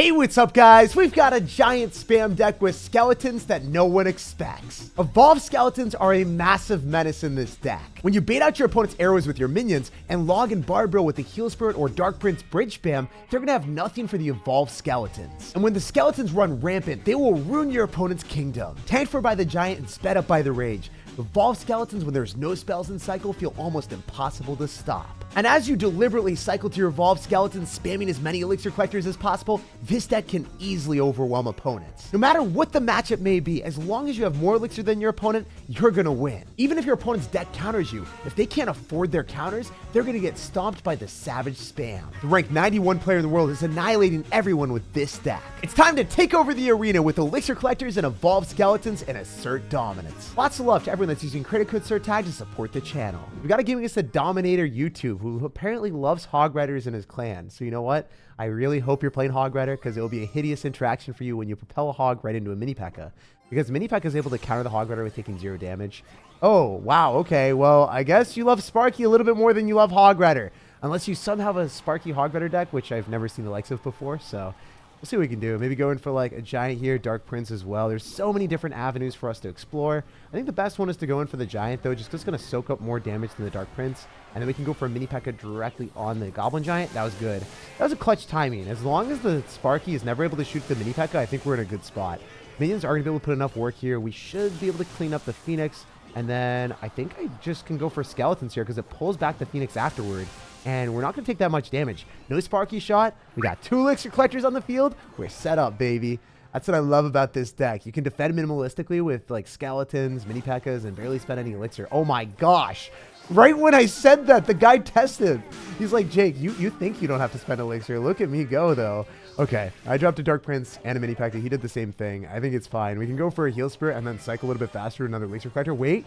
Hey, what's up guys? We've got a giant spam deck with skeletons that no one expects. Evolved skeletons are a massive menace in this deck. When you bait out your opponent's arrows with your minions and log and barbarian with the heal spirit or dark prince bridge spam, they're gonna have nothing for the evolved skeletons. And when the skeletons run rampant, they will ruin your opponent's kingdom. Tanked for by the giant and sped up by the rage. Evolved skeletons, when there's no spells in cycle, feel almost impossible to stop. And as you deliberately cycle to your evolved skeletons, spamming as many elixir collectors as possible, this deck can easily overwhelm opponents. No matter what the matchup may be, as long as you have more elixir than your opponent, you're gonna win. Even if your opponent's deck counters you, if they can't afford their counters, they're gonna get stomped by the savage spam. The ranked 91 player in the world is annihilating everyone with this deck. It's time to take over the arena with elixir collectors and evolved skeletons and assert dominance. Lots of love to everyone that's using credit code SirTag to support the channel. We got a Gaming as a Dominator YouTube who apparently loves Hog Riders in his clan. So you know what? I really hope you're playing Hog Rider, because it will be a hideous interaction for you when you propel a Hog right into a mini pekka. Because mini pekka is able to counter the Hog Rider with taking 0 damage. Oh, wow, okay. Well, I guess you love Sparky a little bit more than you love Hog Rider. Unless you somehow have a Sparky Hog Rider deck, which I've never seen the likes of before, so we'll see what we can do. Maybe go in for like a giant here, Dark Prince as well. There's so many different avenues for us to explore. I think the best one is to go in for the giant though, just because it's going to soak up more damage than the Dark Prince. And then we can go for a mini pekka directly on the Goblin Giant. That was good. That was a clutch timing. As long as the Sparky is never able to shoot the mini pekka, I think we're in a good spot. Minions are going to be able to put enough work here. We should be able to clean up the Phoenix. And then I think I just can go for Skeletons here because it pulls back the Phoenix afterward. And we're not going to take that much damage. No Sparky shot. We got 2 elixir collectors on the field. We're set up, baby. That's what I love about this deck. You can defend minimalistically with like skeletons, mini pekkas, and barely spend any elixir. Oh my gosh. Right when I said that, the guy tested. He's like, Jake, you think you don't have to spend elixir. Look at me go, though. Okay, I dropped a Dark Prince and a mini pekka. He did the same thing. I think it's fine. We can go for a heal spirit and then cycle a little bit faster to another elixir collector. Wait.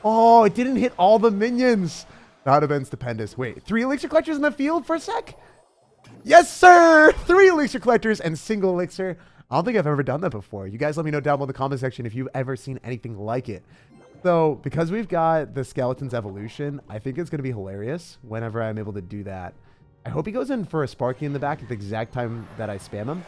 Oh, it didn't hit all the minions. That would have been stupendous. Wait, 3 elixir collectors in the field for a sec? Yes, sir! 3 elixir collectors and single elixir. I don't think I've ever done that before. You guys let me know down below in the comment section if you've ever seen anything like it. So, because we've got the Skeleton's evolution, I think it's going to be hilarious whenever I'm able to do that. I hope he goes in for a Sparky in the back at the exact time that I spam him.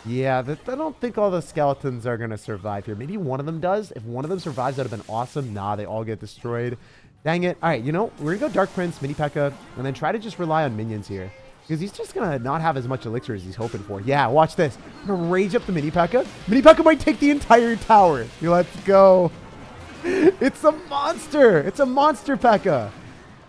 Yeah, I don't think all the Skeletons are going to survive here. Maybe one of them does. If one of them survives, that would have been awesome. Nah, they all get destroyed. Dang it. All right, you know, we're going to go Dark Prince, mini pekka, and then try to just rely on minions here. Because he's just going to not have as much elixir as he's hoping for. Yeah, watch this. I'm going to rage up the mini pekka. Mini pekka might take the entire tower. Let's go. It's a monster. It's a monster pekka.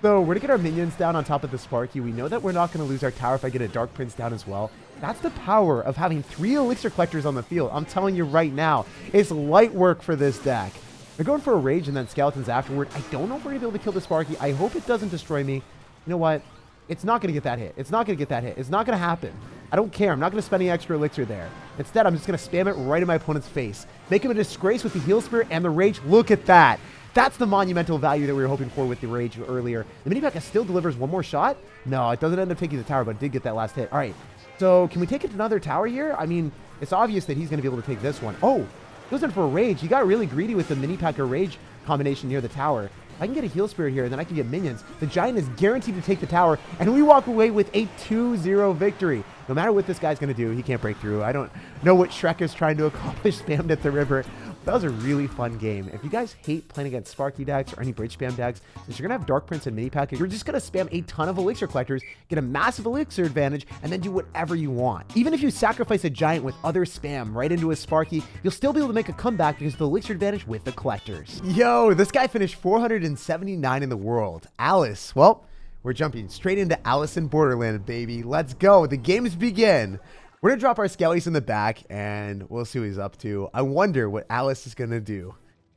So we're going to get our minions down on top of the Sparky. We know that we're not going to lose our tower if I get a Dark Prince down as well. That's the power of having 3 elixir collectors on the field. I'm telling you right now, it's light work for this deck. We're going for a rage and then skeletons afterward. I don't know if we're going to be able to kill the Sparky. I hope it doesn't destroy me. You know what? It's not going to get that hit. It's not going to get that hit. It's not going to happen. I don't care. I'm not going to spend any extra elixir there. Instead, I'm just going to spam it right in my opponent's face. Make him a disgrace with the heal spirit and the rage. Look at that. That's the monumental value that we were hoping for with the rage earlier. The mini pekka still delivers one more shot. No, it doesn't end up taking the tower, but it did get that last hit. All right. So can we take it to another tower here? I mean, it's obvious that he's going to be able to take this one. Oh, goes in for a rage. He got really greedy with the mini pekka rage combination near the tower. I can get a heal spirit here, and then I can get minions. The giant is guaranteed to take the tower, and we walk away with a 2-0 victory. No matter what this guy's going to do, he can't break through. I don't know what Shrek is trying to accomplish spammed at the river. That was a really fun game. If you guys hate playing against Sparky decks or any bridge spam decks, since you're going to have Dark Prince and mini pekka, you're just going to spam a ton of elixir collectors, get a massive elixir advantage, and then do whatever you want. Even if you sacrifice a giant with other spam right into a Sparky, you'll still be able to make a comeback because of the elixir advantage with the collectors. Yo, this guy finished 479 in the world. Alice, well, we're jumping straight into Alice in Borderland, baby. Let's go. The games begin. We're going to drop our skellies in the back, and we'll see what he's up to. I wonder what Alice is going to do.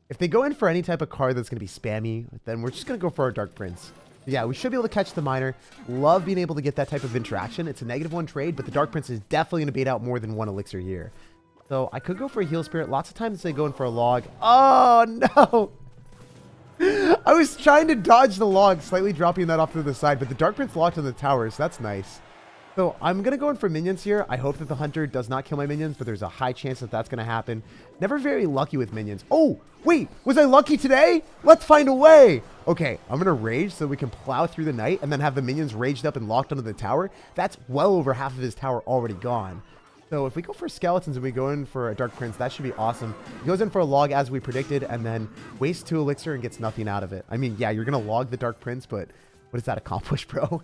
If they go in for any type of card that's going to be spammy, then we're just going to go for our Dark Prince. Yeah, we should be able to catch the miner. Love being able to get that type of interaction. It's a -1 trade, but the Dark Prince is definitely going to bait out more than 1 elixir here. So I could go for a heal spirit. Lots of times they go in for a log. Oh, no. I was trying to dodge the log, slightly dropping that off to the side, but the Dark Prince locked on the tower, so that's nice. So I'm going to go in for minions here. I hope that the hunter does not kill my minions, but there's a high chance that that's going to happen. Never very lucky with minions. Oh, wait, was I lucky today? Let's find a way. Okay, I'm going to rage so we can plow through the night and then have the minions raged up and locked onto the tower. That's well over half of his tower already gone. So if we go for skeletons and we go in for a Dark Prince, that should be awesome. He goes in for a log as we predicted and then wastes 2 elixir and gets nothing out of it. I mean, yeah, you're going to log the Dark Prince, but what does that accomplish, bro?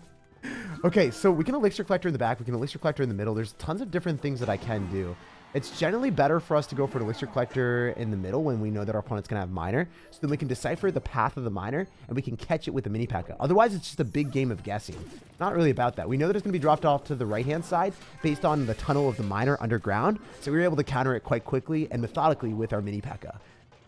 Okay, so we can elixir collector in the back. We can elixir collector in the middle. There's tons of different things that I can do. It's generally better for us to go for an elixir collector in the middle when we know that our opponent's going to have miner. So then we can decipher the path of the miner and we can catch it with the mini pekka. Otherwise, it's just a big game of guessing. Not really about that. We know that it's going to be dropped off to the right-hand side based on the tunnel of the miner underground. So we were able to counter it quite quickly and methodically with our mini pekka.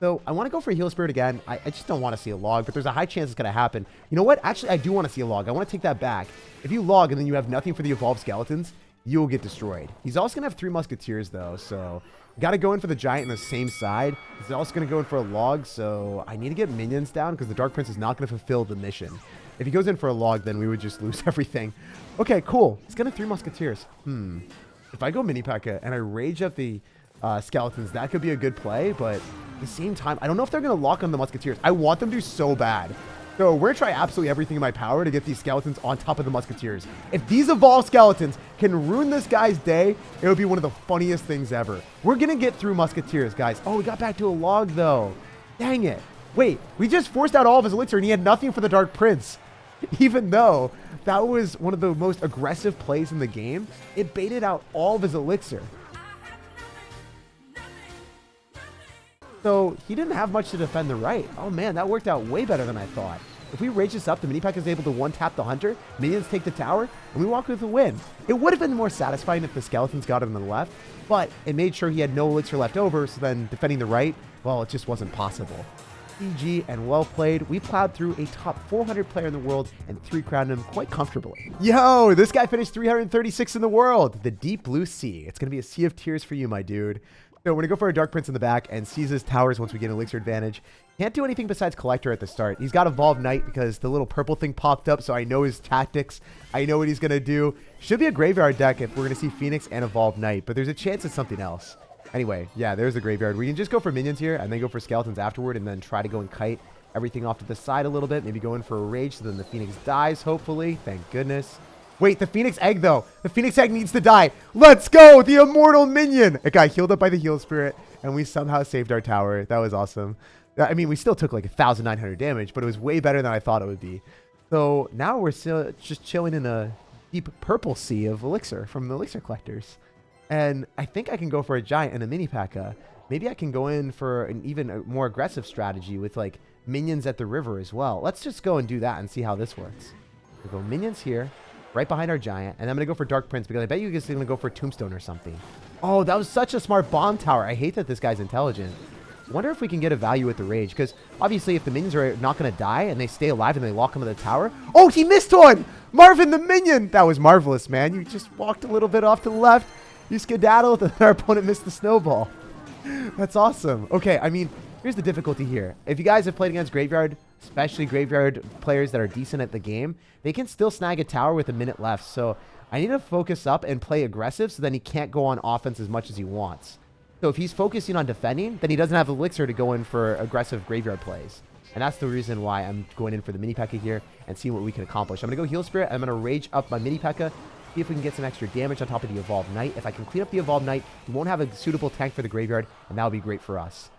So I want to go for a heal spirit again. I just don't want to see a log, but there's a high chance it's going to happen. You know what? Actually, I do want to see a log. I want to take that back. If you log and then you have nothing for the evolved skeletons, you will get destroyed. He's also going to have 3 musketeers, though, so got to go in for the giant on the same side. He's also going to go in for a log, so I need to get minions down because the Dark Prince is not going to fulfill the mission. If he goes in for a log, then we would just lose everything. Okay, cool. He's going to 3 musketeers. If I go mini pekka and I rage up the skeletons, that could be a good play, but at the same time, I don't know if they're going to lock on the musketeers. I want them to so bad. So we're going to try absolutely everything in my power to get these skeletons on top of the musketeers. If these evolved skeletons can ruin this guy's day, it would be one of the funniest things ever. We're going to get through musketeers, guys. Oh, we got back to a log, though. Dang it. Wait, we just forced out all of his elixir, and he had nothing for the Dark Prince. Even though that was one of the most aggressive plays in the game, it baited out all of his elixir. So he didn't have much to defend the right. Oh man, that worked out way better than I thought. If we rage this up, the mini pack is able to one-tap the hunter, minions take the tower, and we walk with a win. It would have been more satisfying if the skeletons got him on the left, but it made sure he had no elixir left over, so then defending the right, well, it just wasn't possible. GG and well played. We plowed through a top 400 player in the world and 3 crowned him quite comfortably. Yo, this guy finished 336 in the world. The deep blue sea. It's going to be a sea of tears for you, my dude. So we're going to go for a Dark Prince in the back and seizes towers once we get an elixir advantage. Can't do anything besides collector at the start. He's got Evolved Knight because the little purple thing popped up, so I know his tactics. I know what he's going to do. Should be a graveyard deck if we're going to see Phoenix and Evolved Knight, but there's a chance it's something else. Anyway, yeah, there's the graveyard. We can just go for minions here and then go for skeletons afterward and then try to go and kite everything off to the side a little bit. Maybe go in for a rage so then the Phoenix dies, hopefully. Thank goodness. Wait, the Phoenix Egg, though. The Phoenix Egg needs to die. Let's go! The immortal minion! It got healed up by the heal spirit, and we somehow saved our tower. That was awesome. I mean, we still took like 1,900 damage, but it was way better than I thought it would be. So now we're still just chilling in a deep purple sea of elixir from the elixir collectors. And I think I can go for a giant and a mini pekka. Maybe I can go in for an even more aggressive strategy with like minions at the river as well. Let's just go and do that and see how this works. We'll go minions here, right behind our giant, and I'm going to go for Dark Prince because I bet you guys are going to go for Tombstone or something. Oh, that was such a smart bomb tower. I hate that this guy's intelligent. Wonder if we can get a value with the rage, because obviously if the minions are not going to die and they stay alive and they lock onto the tower. Oh, he missed one! Marvin the minion! That was marvelous, man. You just walked a little bit off to the left. You skedaddled and our opponent missed the snowball. That's awesome. Okay, I mean, here's the difficulty here. If you guys have played against Graveyard, especially Graveyard players that are decent at the game, they can still snag a tower with a minute left. So I need to focus up and play aggressive so then he can't go on offense as much as he wants. So if he's focusing on defending, then he doesn't have elixir to go in for aggressive Graveyard plays. And that's the reason why I'm going in for the mini pekka here and see what we can accomplish. I'm going to go heal spirit. I'm going to rage up my mini pekka. See if we can get some extra damage on top of the Evolved Knight. If I can clean up the Evolved Knight, he won't have a suitable tank for the graveyard, and that would be great for us.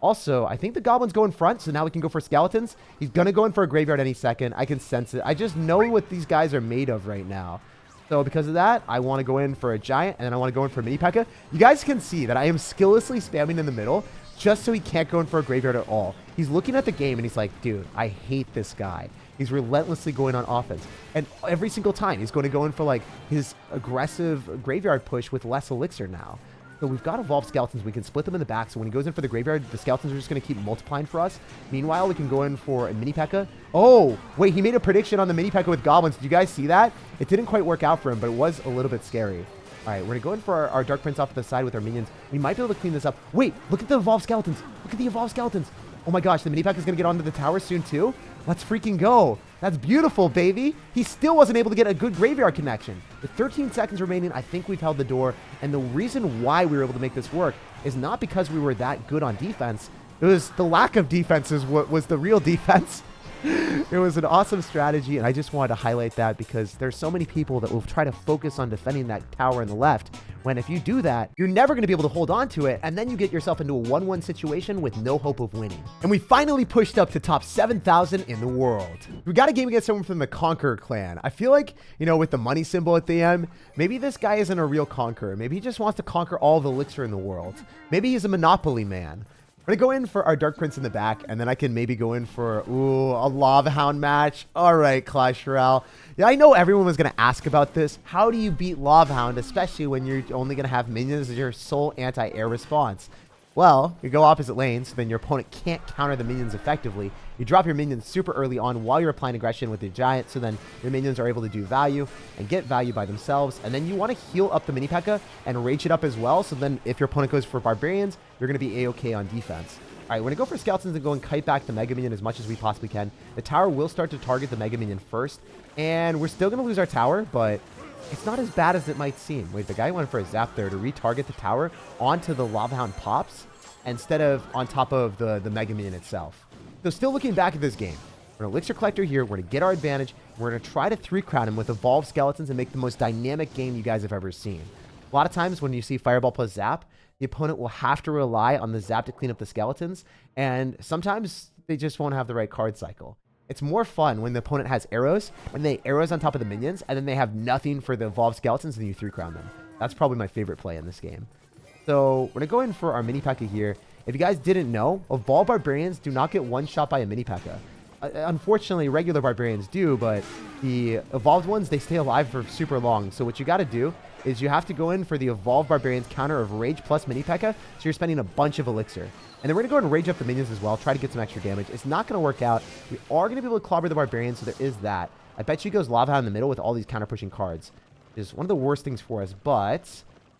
Also, I think the Goblins go in front, so now we can go for Skeletons. He's going to go in for a graveyard any second. I can sense it. I just know what these guys are made of right now. So because of that, I want to go in for a Giant, and then I want to go in for a Mini Pekka. You guys can see that I am skilllessly spamming in the middle, just so he can't go in for a graveyard at all. He's looking at the game, and he's like, dude, I hate this guy. He's relentlessly going on offense. And every single time, he's going to go in for like his aggressive graveyard push with less elixir now. So we've got evolved skeletons. We can split them in the back. So when he goes in for the graveyard, the skeletons are just going to keep multiplying for us. Meanwhile, we can go in for a mini Pekka. Oh, wait, he made a prediction on the mini Pekka with goblins. Did you guys see that? It didn't quite work out for him, but it was a little bit scary. All right, we're going to go in for our Dark Prince off to the side with our minions. We might be able to clean this up. Wait, look at the evolved skeletons. Look at the evolved skeletons. Oh my gosh, the mini pack is going to get onto the tower soon too. Let's freaking go. That's beautiful, baby. He still wasn't able to get a good graveyard connection. With 13 seconds remaining, I think we've held the door. And the reason why we were able to make this work is not because we were that good on defense. It was the lack of defense is what was the real defense. It was an awesome strategy, and I just wanted to highlight that because there's so many people that will try to focus on defending that tower in the left, when if you do that, you're never going to be able to hold on to it, and then you get yourself into a 1-1 situation with no hope of winning. And we finally pushed up to top 7,000 in the world. We got a game against someone from the Conqueror clan. I feel like, you know, with the money symbol at the end, maybe this guy isn't a real conqueror. Maybe he just wants to conquer all the elixir in the world. Maybe he's a Monopoly man. We're going to go in for our Dark Prince in the back, and then I can maybe go in for, a Lava Hound match. All right, Clash Royale. Yeah, I know everyone was going to ask about this. How do you beat Lava Hound, especially when you're only going to have minions as your sole anti-air response? Well, you go opposite lanes, so then your opponent can't counter the minions effectively. You drop your minions super early on while you're applying aggression with your giant, so then your minions are able to do value and get value by themselves. And then you want to heal up the mini pekka and rage it up as well, so then if your opponent goes for barbarians, you're going to be a-okay on defense. All right, we're going to go for skeletons and go and kite back the mega minion as much as we possibly can. The tower will start to target the mega minion first, and we're still going to lose our tower, but it's not as bad as it might seem. Wait, the guy went for a zap there to retarget the tower onto the Lava Hound pops instead of on top of the mega minion itself. So still looking back at this game, we're an elixir collector here. We're going to get our advantage. We're going to try to 3-crown him with evolved skeletons and make the most dynamic game you guys have ever seen. A lot of times when you see fireball plus zap, the opponent will have to rely on the zap to clean up the skeletons, and sometimes they just won't have the right card cycle. It's more fun when the opponent has arrows, and they arrows on top of the minions, and then they have nothing for the evolved skeletons, and you 3-crown them. That's probably my favorite play in this game. So we're going to go in for our mini pekka here. If you guys didn't know, evolved barbarians do not get one-shot by a mini pekka. Unfortunately, regular barbarians do, but the evolved ones, they stay alive for super long. So what you got to do is you have to go in for the evolved barbarians counter of rage plus mini pekka, so you're spending a bunch of elixir. And then we're going to go ahead and rage up the minions as well, try to get some extra damage. It's not going to work out. We are going to be able to clobber the barbarians, so there is that. I bet you he goes Lava Hound in the middle with all these counter-pushing cards. Which is one of the worst things for us, but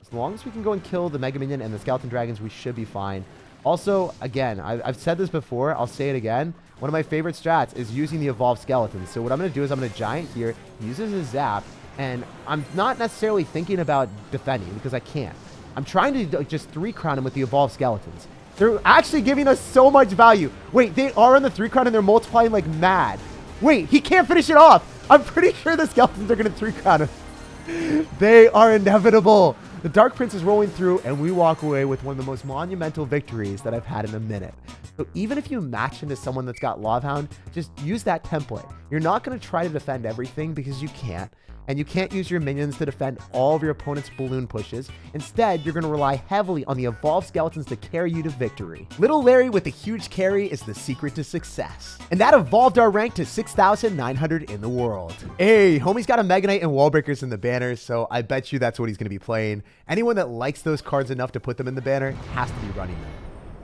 as long as we can go and kill the Mega Minion and the Skeleton Dragons, we should be fine. Also, again, I've said this before, I'll say it again. One of my favorite strats is using the Evolved Skeletons. So what I'm going to do is I'm going to Giant here, he uses his Zap, and I'm not necessarily thinking about defending because I can't. I'm trying to just 3-crown him with the Evolved Skeletons. They're actually giving us so much value. Wait, they are on the 3-crown and they're multiplying like mad. Wait, he can't finish it off. I'm pretty sure the Skeletons are going to 3-crown him. They are inevitable. The Dark Prince is rolling through, and we walk away with one of the most monumental victories that I've had in a minute. So even if you match into someone that's got Lava Hound, just use that template. You're not going to try to defend everything because you can't. And you can't use your minions to defend all of your opponent's balloon pushes. Instead, you're going to rely heavily on the evolved skeletons to carry you to victory. Little Larry with a huge carry is the secret to success. And that evolved our rank to 6,900 in the world. Hey, homie's got a Mega Knight and Wall Breakers in the banner, so I bet you that's what he's going to be playing. Anyone that likes those cards enough to put them in the banner has to be running them.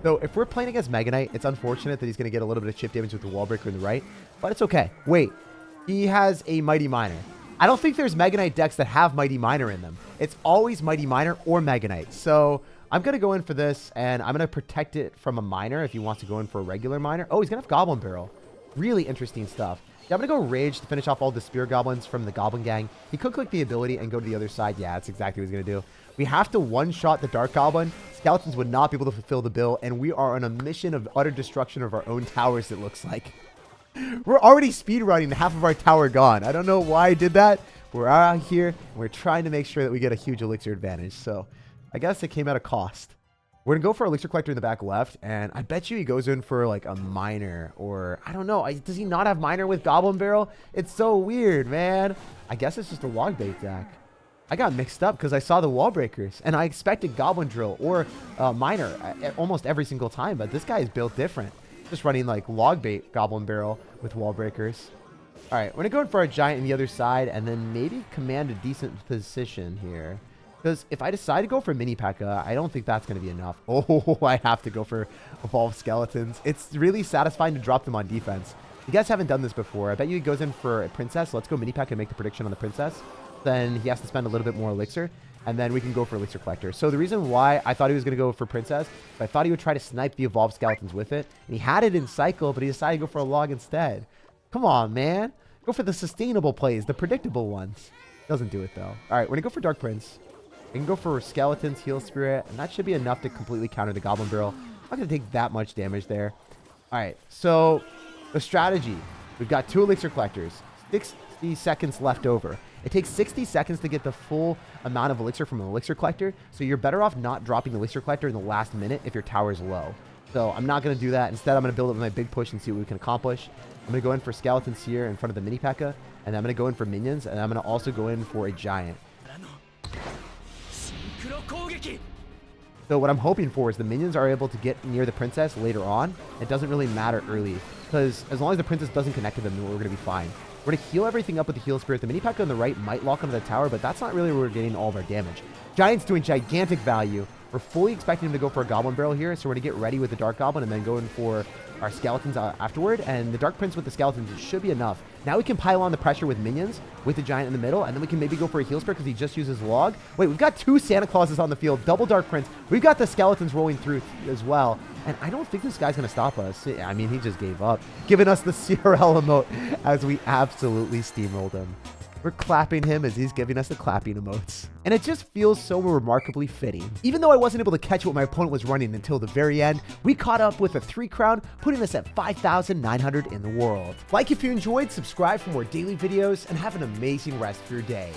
So if we're playing against Mega Knight, it's unfortunate that he's going to get a little bit of chip damage with the Wall Breaker in the right, but it's okay. Wait, he has a Mighty Miner. I don't think there's Mega Knight decks that have Mighty Miner in them. It's always Mighty Miner or Mega Knight. So I'm going to go in for this, and I'm going to protect it from a Miner if he wants to go in for a regular Miner. Oh, he's going to have Goblin Barrel. Really interesting stuff. Yeah, I'm going to go Rage to finish off all the Spear Goblins from the Goblin Gang. He could click the ability and go to the other side. Yeah, that's exactly what he's going to do. We have to one-shot the Dark Goblin. Skeletons would not be able to fulfill the bill, and we are on a mission of utter destruction of our own towers, it looks like. We're already speedrunning, half of our tower gone. I don't know why I did that. We're out here, and we're trying to make sure that we get a huge elixir advantage. So I guess it came at a cost. We're going to go for elixir collector in the back left, and I bet you he goes in for like a miner, or I don't know. Does he not have miner with Goblin Barrel? It's so weird, man. I guess it's just a log bait deck. I got mixed up because I saw the Wall Breakers, and I expected Goblin Drill or miner almost every single time, but this guy is built different. Just running like log bait Goblin Barrel with Wall Breakers. All right, we're going to go in for our Giant on the other side and then maybe command a decent position here. Because if I decide to go for Mini Pekka, I don't think that's going to be enough. Oh, I have to go for Evolved Skeletons. It's really satisfying to drop them on defense. You guys haven't done this before. I bet you he goes in for a Princess. Let's go Mini Pekka and make the prediction on the Princess. Then he has to spend a little bit more Elixir. And then we can go for Elixir Collector. So the reason why I thought he was going to go for Princess, I thought he would try to snipe the Evolved Skeletons with it. And he had it in Cycle, but he decided to go for a Log instead. Come on, man. Go for the sustainable plays, the predictable ones. Doesn't do it, though. All right, we're going to go for Dark Prince. We can go for Skeletons, Heal Spirit, and that should be enough to completely counter the Goblin Barrel. Not going to take that much damage there. All right, so the strategy. We've got 2 Elixir Collectors, 60 seconds left over. It takes 60 seconds to get the full amount of Elixir from an Elixir Collector, so you're better off not dropping the Elixir Collector in the last minute if your tower is low. So I'm not going to do that. Instead, I'm going to build up my big push and see what we can accomplish. I'm going to go in for Skeletons here in front of the mini pekka, and I'm going to go in for minions, and I'm going to also go in for a giant. So what I'm hoping for is the minions are able to get near the princess later on. It doesn't really matter early, because as long as the princess doesn't connect to them, we're going to be fine. We're going to heal everything up with the Heal Spirit. The mini pekka on the right might lock onto the tower, but that's not really where we're getting all of our damage. Giant's doing gigantic value. We're fully expecting him to go for a Goblin Barrel here, so we're going to get ready with the Dark Goblin and then go in for our Skeletons afterward. And the Dark Prince with the Skeletons should be enough. Now we can pile on the pressure with minions, with the Giant in the middle, and then we can maybe go for a Heal Spirit because he just uses Log. Wait, we've got 2 Santa Clauses on the field, double Dark Prince. We've got the Skeletons rolling through as well. And I don't think this guy's going to stop us. I mean, he just gave up, giving us the CRL emote as we absolutely steamrolled him. We're clapping him as he's giving us the clapping emotes. And it just feels so remarkably fitting. Even though I wasn't able to catch what my opponent was running until the very end, we caught up with a 3 crown, putting us at 5,900 in the world. Like if you enjoyed, subscribe for more daily videos, and have an amazing rest of your day.